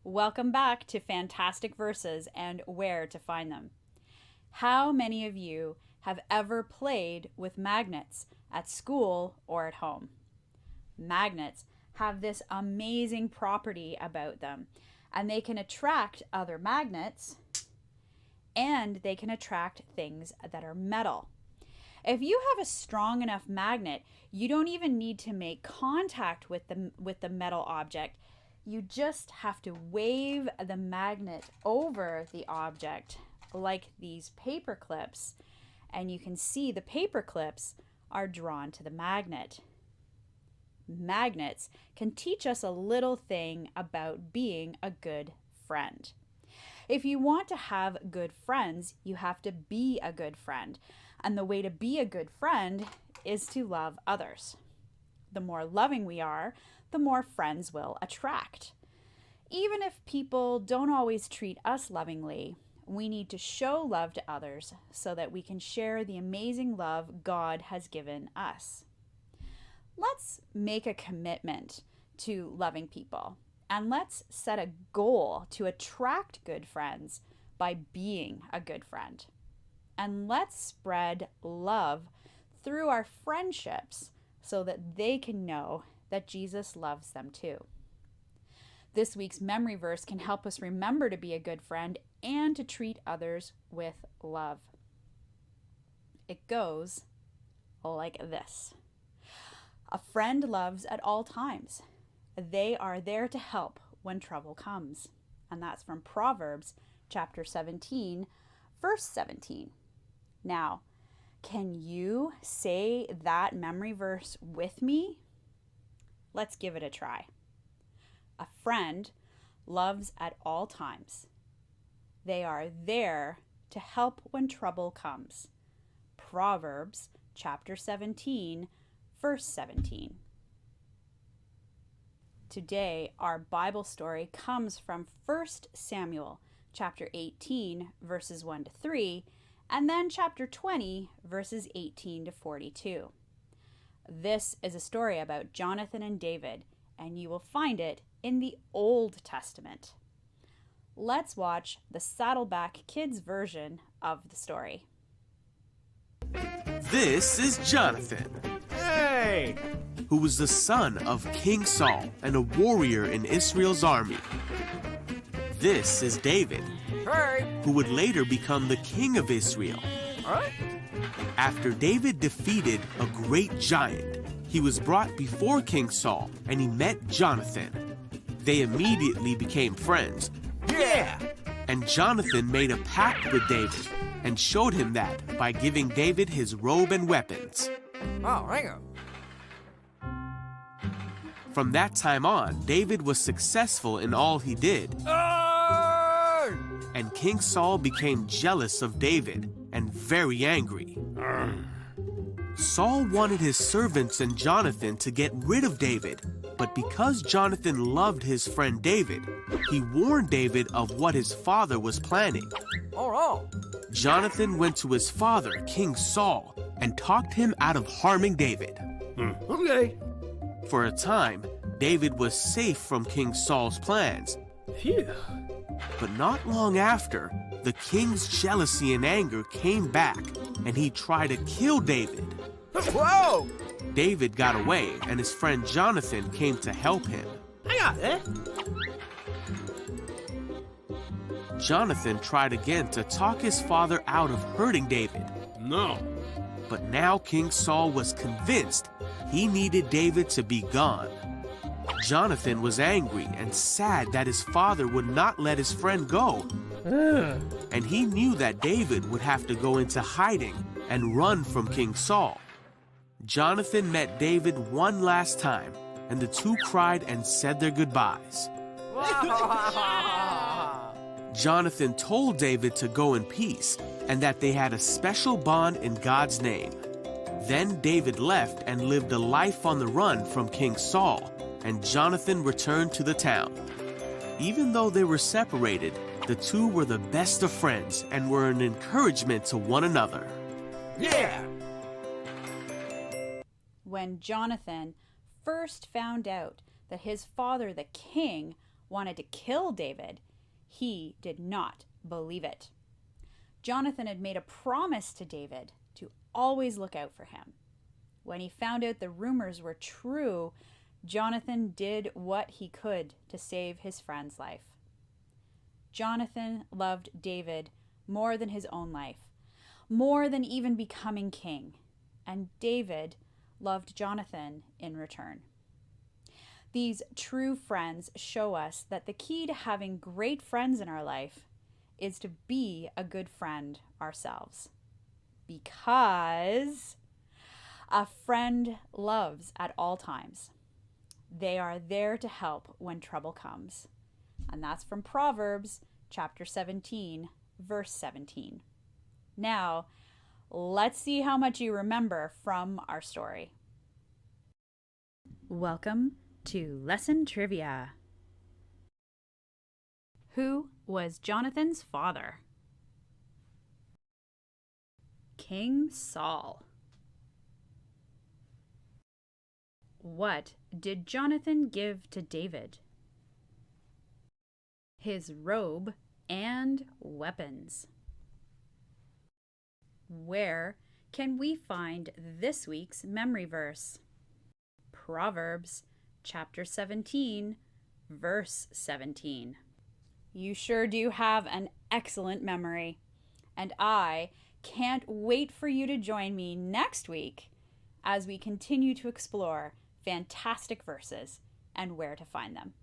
Welcome back to Fantastic Verses and Where to Find Them. How many of you have ever played with magnets at school or at home? Magnets have this amazing property about them, and they can attract other magnets and they can attract things that are metal. If you have a strong enough magnet, you don't even need to make contact with the metal object. You just have to wave the magnet over the object like these paper clips, and you can see the paper clips are drawn to the magnet. Magnets can teach us a little thing about being a good friend. If you want to have good friends, you have to be a good friend. And the way to be a good friend is to love others. The more loving we are, the more friends we'll attract. Even if people don't always treat us lovingly, we need to show love to others so that we can share the amazing love God has given us. Let's make a commitment to loving people, and let's set a goal to attract good friends by being a good friend. And let's spread love through our friendships so that they can know that Jesus loves them too. This week's memory verse can help us remember to be a good friend and to treat others with love. It goes like this. A friend loves at all times. They are there to help when trouble comes. And that's from Proverbs chapter 17, verse 17. Now, can you say that memory verse with me? Let's give it a try. A friend loves at all times. They are there to help when trouble comes. Proverbs chapter 17, verse 17. Today, our Bible story comes from 1 Samuel chapter 18, verses 1 to 3, and then chapter 20, verses 18 to 42. This is a story about Jonathan and David, and you will find it in the Old Testament. Let's watch the Saddleback Kids version of the story. This is Jonathan. Hey! Who was the son of King Saul and a warrior in Israel's army. This is David, Hey! who would later become the king of Israel. What? After David defeated a great giant, he was brought before King Saul and he met Jonathan. They immediately became friends, Yeah! and Jonathan made a pact with David and showed him that by giving David his robe and weapons. Oh, hang on. From that time on, David was successful in all he did, Oh! and King Saul became jealous of David and very angry. Saul wanted his servants and Jonathan to get rid of David, but because Jonathan loved his friend David, he warned David of what his father was planning. Oh, no. Jonathan went to his father, King Saul, and talked him out of harming David. Okay. For a time, David was safe from King Saul's plans, Phew. but not long after, the king's jealousy and anger came back, and he tried to kill David. Whoa! David got away, and his friend Jonathan came to help him. Hang on there. Jonathan tried again to talk his father out of hurting David, No. but now King Saul was convinced he needed David to be gone. Jonathan was angry and sad that his father would not let his friend go, and he knew that David would have to go into hiding and run from King Saul. Jonathan met David one last time, and the two cried and said their goodbyes. Jonathan told David to go in peace and that they had a special bond in God's name. Then David left and lived a life on the run from King Saul, and Jonathan returned to the town. Even though they were separated, the two were the best of friends and were an encouragement to one another. Yeah! When Jonathan first found out that his father, the king, wanted to kill David, he did not believe it. Jonathan had made a promise to David to always look out for him. When he found out the rumors were true, Jonathan did what he could to save his friend's life. Jonathan loved David more than his own life, more than even becoming king, and David loved Jonathan in return. These true friends show us that the key to having great friends in our life is to be a good friend ourselves. Because a friend loves at all times. They are there to help when trouble comes. And that's from Proverbs chapter 17, verse 17. Now, let's see how much you remember from our story. Welcome to Lesson Trivia. Who was Jonathan's father? King Saul. What did Jonathan give to David? His robe and weapons. Where can we find this week's memory verse? Proverbs chapter 17, verse 17. You sure do have an excellent memory, and I can't wait for you to join me next week as we continue to explore fantastic verses and where to find them.